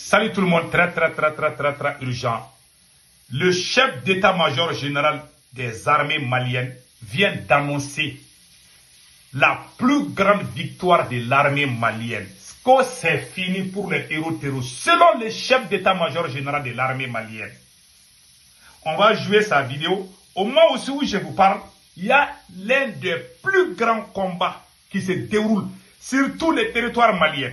Salut tout le monde, très urgent. Le chef d'état-major général des armées maliennes vient d'annoncer la plus grande victoire de l'armée malienne. Que c'est fini pour les héros terroristes. Selon le chef d'état-major général de l'armée malienne. On va jouer sa vidéo. Au moment aussi où je vous parle, il y a l'un des plus grands combats qui se déroulent sur tous les territoires maliens.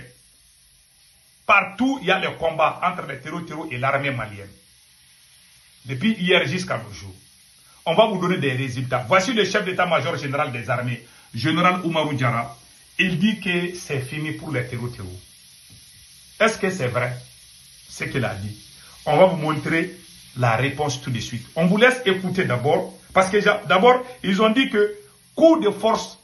Partout, il y a les combats entre les terroristes et l'armée malienne. Depuis hier jusqu'à nos jours. On va vous donner des résultats. Voici le chef d'état-major général des armées, général Oumarou Diarra. Il dit que c'est fini pour les terroristes. Est-ce que c'est vrai ce qu'il a dit? On va vous montrer la réponse tout de suite. On vous laisse écouter d'abord. Parce que d'abord, ils ont dit que coup de force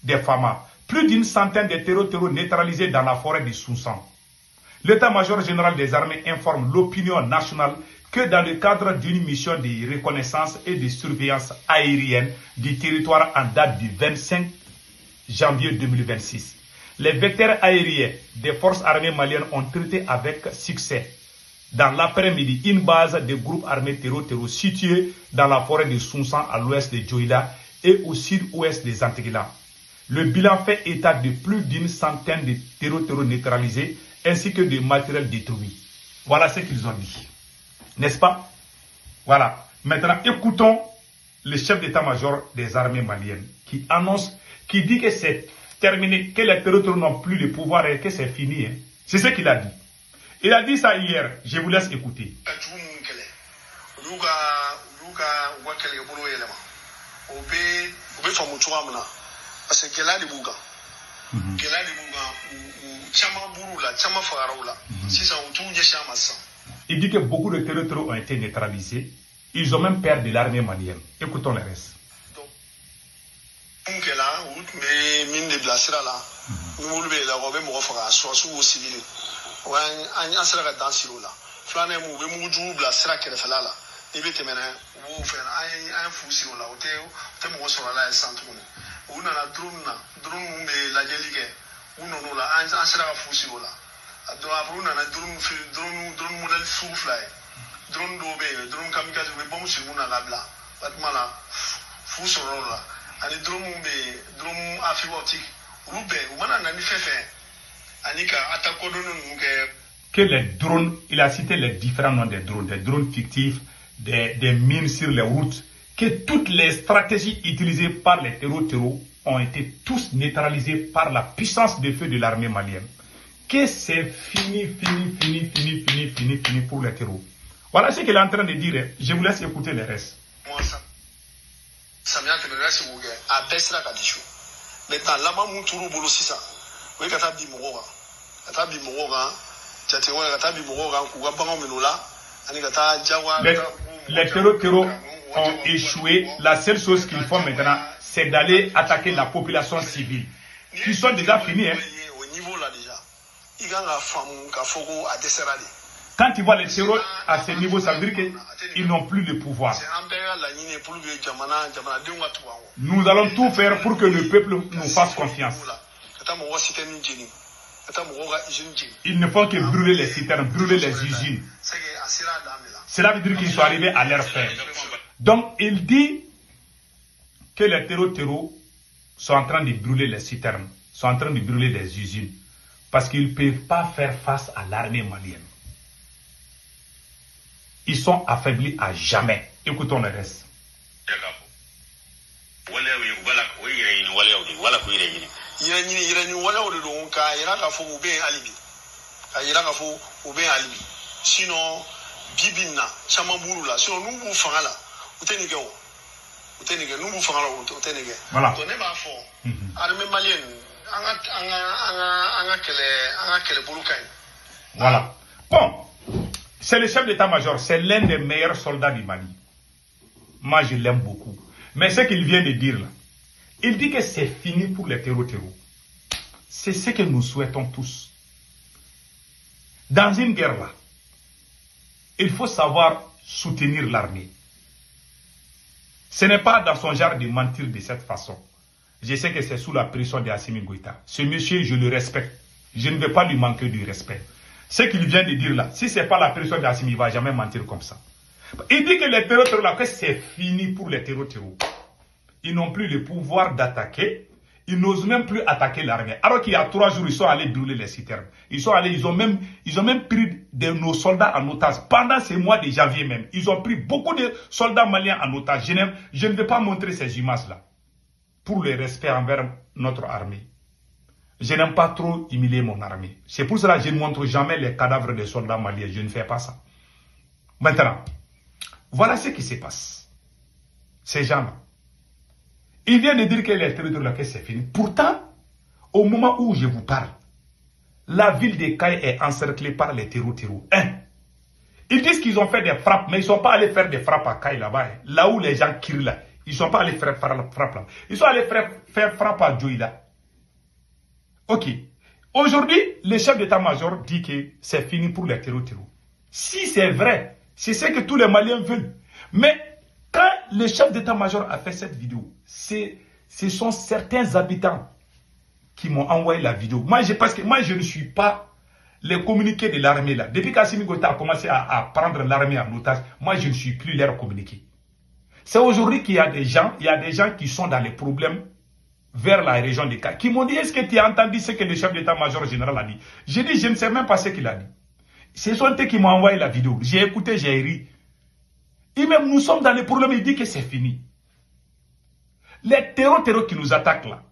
des FAMA. Plus d'une centaine de terroristes neutralisés dans la forêt de Soussan. L'état-major général des armées informe l'opinion nationale que dans le cadre d'une mission de reconnaissance et de surveillance aérienne du territoire en date du 25 janvier 2026, les vecteurs aériens des forces armées maliennes ont traité avec succès dans l'après-midi une base de groupes armés terroristes située dans la forêt de Soussan à l'ouest de Djoïla et au sud-ouest des Antigua. Le bilan fait état de plus d'une centaine de terroristes neutralisés ainsi que de matériel détruit. Voilà ce qu'ils ont dit. N'est-ce pas? Voilà. Maintenant, écoutons le chef d'état-major des armées maliennes qui annonce, qui dit que c'est terminé, que les terroristes n'ont plus le pouvoir et que c'est fini. Hein. C'est ce qu'il a dit. Il a dit ça hier. Je vous laisse écouter. Parce que il dit que beaucoup de territoires ont été neutralisés. Ils ont même peur de l'armée malienne. Écoutons le reste. Que les drones, il a cité les différents noms des drones fictifs, des mines sur les routes, que toutes les stratégies utilisées par les terroristes ont été tous neutralisées par la puissance de feu de l'armée malienne. Que c'est fini pour les terroristes. Voilà ce qu'il est en train de dire. Je vous laisse écouter le reste. Les terroristes ont échoué. La seule chose qu'ils font maintenant, c'est d'aller attaquer la population civile, qui sont déjà finis. Hein. Quand tu vois les terroristes à ce niveau, ça veut dire qu'ils n'ont plus le pouvoir. Nous allons tout faire pour que le peuple nous fasse confiance. Ils ne font que brûler les citernes, brûler les usines. Cela veut dire qu'ils sont arrivés à leur fin. Donc, il dit que les terroristes sont en train de brûler les citernes, sont en train de brûler les usines, parce qu'ils ne peuvent pas faire face à l'armée malienne. Ils sont affaiblis à jamais. Écoutons le reste. Sinon, Bibina, Chamaboula, sinon nous vous fangala, ou tenigao, ou tenigao, nous vous fangala, ou tenigao. Voilà. Donnez ma fond. Armée malienne, anga kele bulukai. Voilà. Bon, c'est le chef d'état-major, c'est l'un des meilleurs soldats du Mali. Moi, je l'aime beaucoup. Mais ce qu'il vient de dire là, il dit que c'est fini pour les terroristes. C'est ce que nous souhaitons tous. Dans une guerre là, il faut savoir soutenir l'armée. Ce n'est pas dans son genre de mentir de cette façon. Je sais que c'est sous la pression de Assimi Goïta. Ce monsieur, je le respecte. Je ne vais pas lui manquer du respect. Ce qu'il vient de dire là, si ce n'est pas la personne d'Assimi, il ne va jamais mentir comme ça. Il dit que les terreaux là, que c'est fini pour les terreaux. Ils n'ont plus le pouvoir d'attaquer. Ils n'osent même plus attaquer l'armée. Alors qu'il y a 3 jours, ils sont allés brûler les citernes. Ils ont même pris nos soldats en otage. Pendant ces mois de janvier même, ils ont pris beaucoup de soldats maliens en otage. Je ne vais pas montrer ces images-là. Pour le respect envers notre armée. Je n'aime pas trop humilier mon armée. C'est pour cela que je ne montre jamais les cadavres des soldats maliens. Je ne fais pas ça. Maintenant, voilà ce qui se passe. Ces gens-là. Ils viennent de dire que les territoires là, c'est fini. Pourtant, au moment où je vous parle, la ville de Kayes est encerclée par les terreaux. Ils disent qu'ils ont fait des frappes, mais ils ne sont pas allés faire des frappes à Kayes là-bas. Là où les gens crient là. Ils ne sont pas allés faire frappe là. Ils sont allés faire frappe à Djoïla. Ok. Aujourd'hui, le chef d'état-major dit que c'est fini pour les terreaux. Si c'est vrai, c'est ce que tous les Maliens veulent. Mais quand le chef d'état-major a fait cette vidéo, ce sont certains habitants qui m'ont envoyé la vidéo. Parce que moi, je ne suis pas les communiqués de l'armée là. Depuis qu'Assimi Goïta a commencé à prendre l'armée en otage, moi, je ne suis plus leur communiqué. C'est aujourd'hui qu'il y a des gens, qui sont dans les problèmes vers la région de Kayes, qui m'ont dit, est-ce que tu as entendu ce que le chef d'état-major général a dit? J'ai dit, je ne sais même pas ce qu'il a dit. Ce sont eux qui m'ont envoyé la vidéo. J'ai écouté, j'ai ri. Et même nous sommes dans les problèmes, il dit que c'est fini. Les terreaux qui nous attaquent là,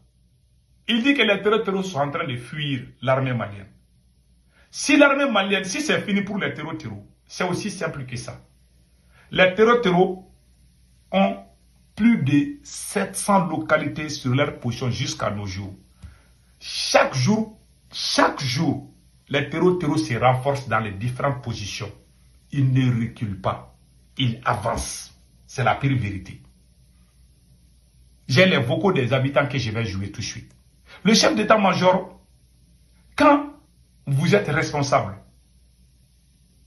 il dit que les terreaux sont en train de fuir l'armée malienne. Si l'armée malienne, si c'est fini pour les terreaux, c'est aussi simple que ça. Les terreaux ont plus de 700 localités sur leur position jusqu'à nos jours. Chaque jour, les terreaux se renforcent dans les différentes positions. Ils ne reculent pas. Ils avancent. C'est la pire vérité. J'ai les vocaux des habitants que je vais jouer tout de suite. Le chef d'état-major, quand vous êtes responsable,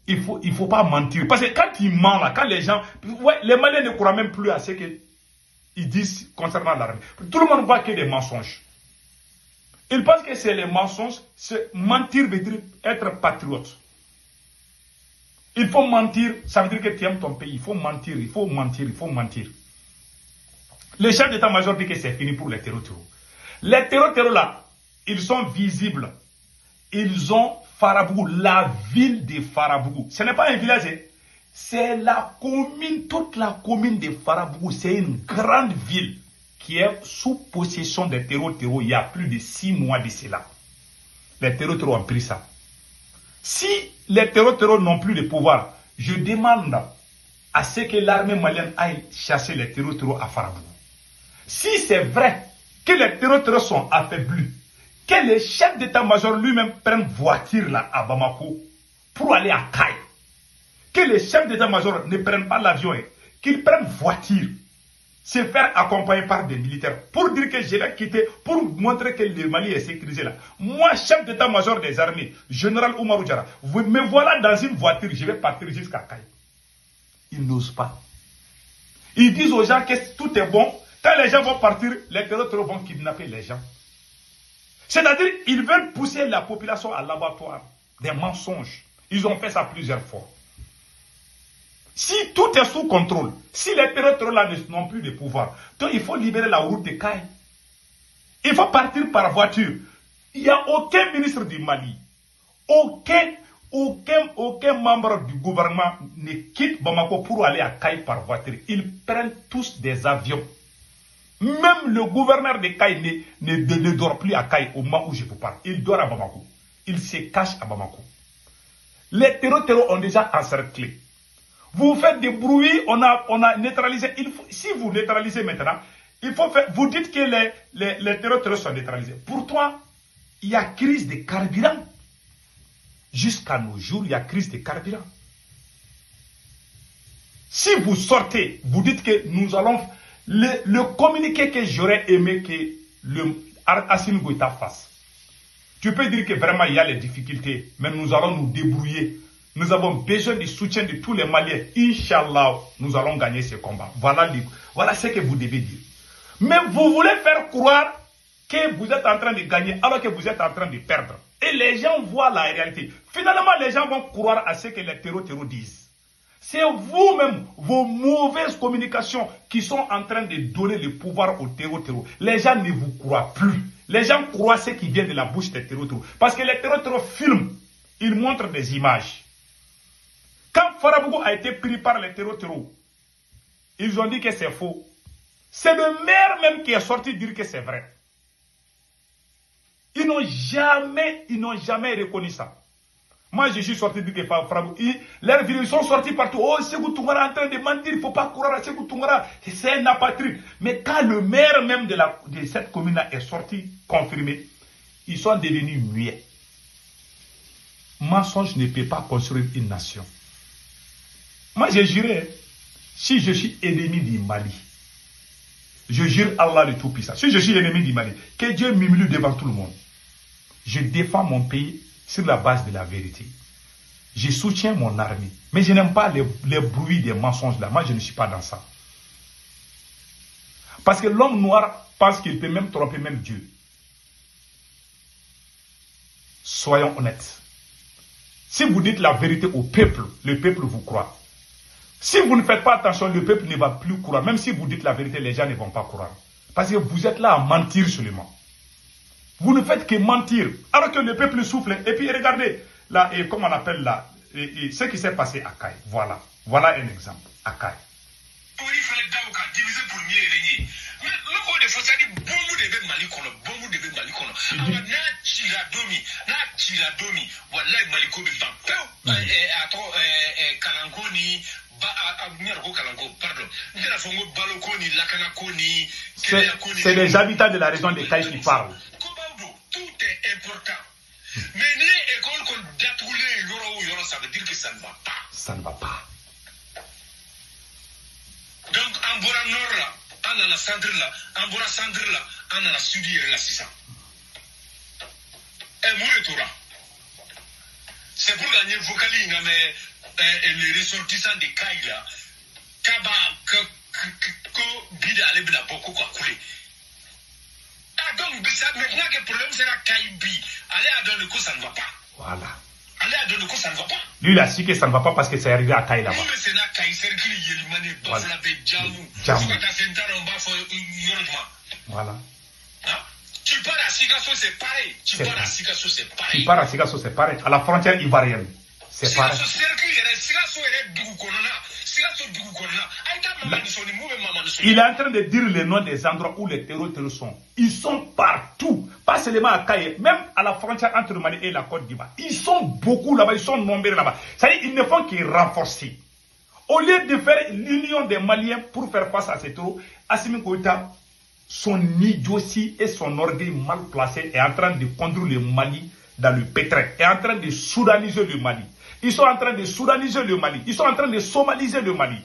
il faut pas mentir. Parce que quand il ment là, quand les gens... Ouais, les Maliens ne croient même plus à ce qu'ils disent concernant l'armée. Tout le monde voit que des mensonges. Ils pensent que c'est les mensonges. Mentir veut dire être patriote. Il faut mentir, ça veut dire que tu aimes ton pays. Il faut mentir. Le chef d'état-major dit que c'est fini pour les terreaux. Les terreaux là, ils sont visibles. Ils ont Farabougou, la ville de Farabougou. Ce n'est pas un village, c'est la commune, toute la commune de Farabougou. C'est une grande ville qui est sous possession des terreaux. Il y a plus de 6 mois de cela. Les terreaux ont pris ça. Si les terreaux n'ont plus de pouvoir, je demande à ce que l'armée malienne aille chasser les terreaux à Farabougou. Si c'est vrai que les terreaux sont affaiblis, que le chef d'état-major lui-même prenne voiture là à Bamako pour aller à Kayes, que le chef d'état-major ne prenne pas l'avion, qu'il prenne voiture, se faire accompagner par des militaires pour dire que je vais quitter, pour montrer que le Mali est sécurisé là. Moi, chef d'état-major des armées, général Oumarou Diarra, vous me voilà dans une voiture, je vais partir jusqu'à Kayes. Ils n'osent pas. Ils disent aux gens que tout est bon. Quand les gens vont partir, les terroristes vont kidnapper les gens. C'est-à-dire, ils veulent pousser la population à l'abattoir. Des mensonges. Ils ont fait ça plusieurs fois. Si tout est sous contrôle, si les terroristes là n'ont plus de pouvoir, donc il faut libérer la route de Kayes. Il faut partir par voiture. Il n'y a aucun ministre du Mali, aucun membre du gouvernement ne quitte Bamako pour aller à Kayes par voiture. Ils prennent tous des avions. Même le gouverneur de Kayes ne dort plus à Kayes au moment où je vous parle. Il dort à Bamako. Il se cache à Bamako. Les terroristes ont déjà encerclé. Vous faites des bruits, on a neutralisé. Si vous neutralisez maintenant, il faut faire, vous dites que les terroristes sont neutralisés. Pour toi, il y a crise de carburant. Jusqu'à nos jours, il y a crise de carburant. Si vous sortez, vous dites que nous allons... Le communiqué que j'aurais aimé que Assimi Goïta fasse. Tu peux dire que vraiment il y a les difficultés, mais nous allons nous débrouiller. Nous avons besoin du soutien de tous les Maliens. Inch'Allah, nous allons gagner ce combat. Voilà ce que vous devez dire. Mais vous voulez faire croire que vous êtes en train de gagner alors que vous êtes en train de perdre. Et les gens voient la réalité. Finalement, les gens vont croire à ce que les terreaux disent. C'est vous-même, vos mauvaises communications qui sont en train de donner le pouvoir aux terreaux. Les gens ne vous croient plus. Les gens croient ce qui vient de la bouche des terreaux. Parce que les terreaux filment, ils montrent des images. Quand Farabougou a été pris par les terreaux, ils ont dit que c'est faux. C'est le maire même qui est sorti dire que c'est vrai. Ils n'ont jamais reconnu ça. Moi, je suis sorti dire que Farabougou, leurs vidéos, ils sont sortis partout. Oh, Sékou Toungara est en train de mentir, il ne faut pas croire à Sékou Toungara. C'est un apatride. Mais quand le maire même de cette commune-là est sorti, confirmé, ils sont devenus muets. Mensonge ne peut pas construire une nation. Moi, je jurais, si je suis ennemi du Mali, je jure Allah le Tout-Puissant, si je suis ennemi du Mali, que Dieu m'humilie devant tout le monde. Je défends mon pays sur la base de la vérité. Je soutiens mon armée. Mais je n'aime pas les bruits des mensonges là. Moi, je ne suis pas dans ça. Parce que l'homme noir pense qu'il peut même tromper même Dieu. Soyons honnêtes. Si vous dites la vérité au peuple, le peuple vous croit. Si vous ne faites pas attention, le peuple ne va plus croire. Même si vous dites la vérité, les gens ne vont pas croire. Parce que vous êtes là à mentir seulement. Vous ne faites que mentir. Alors que le peuple souffle. Et puis regardez, là, comment on appelle là, ce qui s'est passé à Kaï. Voilà. Voilà un exemple. À Kaï. C'est les habitants de la région de Kaï qui parlent. Tout est important. Mais les écoles qu'on détruit, ça veut dire que ça ne va pas. Ça ne va pas. Donc, en Bora Nord, là, en la centre, là, en Bora centre, là, en la sud, là, c'est ça. Et Mouretora. C'est pour gagner vocaline, mais les ressortissants des Kaï, là, que Bida allait bien beaucoup couler. Ah, donc, maintenant que le problème c'est la Kaïbi, aller à Donneco, ça ne va pas. Voilà. Aller à Donneco, ça ne va pas. Lui, il a su que ça ne va pas parce que c'est arrivé à Kaï là-bas. Non, mais c'est la Kaï, c'est le Yélimane, Bafla Bedjamou. Voilà. Tu pars à Sigasso, c'est pareil. Tu pars à Sigasso, c'est pareil. Tu pars à Sigasso, c'est pareil. À la frontière ivoirienne. C'est pareil. Il est en train de dire le nom des endroits où les terreaux sont. Ils sont partout. Pas seulement à Kaye, même à la frontière entre le Mali et la Côte d'Ivoire. Ils sont beaucoup là-bas, ils sont nombreux là-bas. C'est-à-dire qu'ils ne font que renforcer. Au lieu de faire l'union des Maliens pour faire face à ces terreaux, Assimi Goïta, son idiotie et son orgueil mal placé est en train de conduire le Mali dans le pétrin, est en train de soudaniser le Mali. Ils sont en train de soudaniser le Mali. Ils sont en train de somaliser le Mali.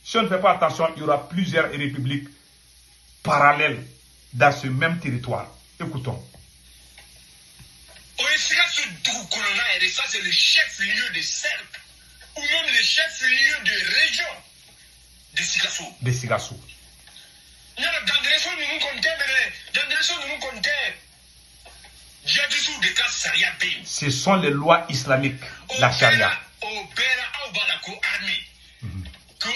Si on ne fait pas attention, il y aura plusieurs républiques parallèles dans ce même territoire. Écoutons. Ça, c'est le chef-lieu de cercle, ou même le chef-lieu de région de Sigassou. De Sigassou. Ce sont les lois islamiques, la charia.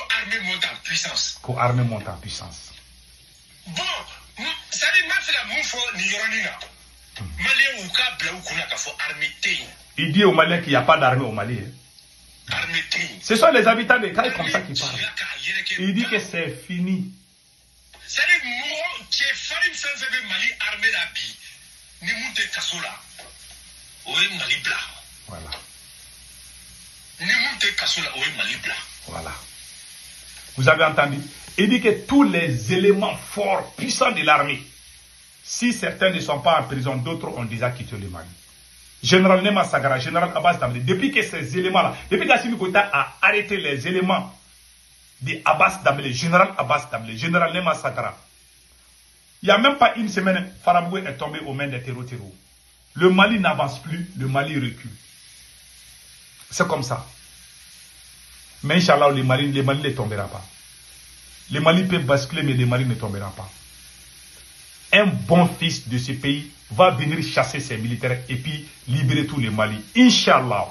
Armée monte en puissance. Armée monte en puissance. Bon, ça dit, ma fille, mon fort, ni yoronina. Malien ou Kabla ou Kounaka, faut armée. Il dit aux Maliens qu'il n'y a pas d'armée au Mali. Armée. Ce sont les habitants des Kaï comme ça qui parlent. Il dit que c'est fini. Ça dit, moi, qui est Farim Sanzebe Mali, armée la vie. Ni Mounte Kassola. Oui, Mali blanc. Voilà. Ni Mounte Kassola, oui, Mali blanc. Voilà. Vous avez entendu? Il dit que tous les éléments forts, puissants de l'armée, si certains ne sont pas en prison, d'autres ont déjà quitté le Mali. Général Nema Sagara, général Abbas Damle, depuis que ces éléments-là, depuis qu'Assimi Goïta a arrêté les éléments de Abbas Damle, général Abbas Damle, général Nema Sagara, il n'y a même pas une semaine, Farabougou est tombé aux mains des terreaux. Le Mali n'avance plus, le Mali recule. C'est comme ça. Mais Inch'Allah, le Mali ne tombera pas. Le Mali peut basculer, mais le Mali ne tombera pas. un bon fils de ce pays va venir chasser ses militaires et puis libérer tous les Mali. Inch'Allah.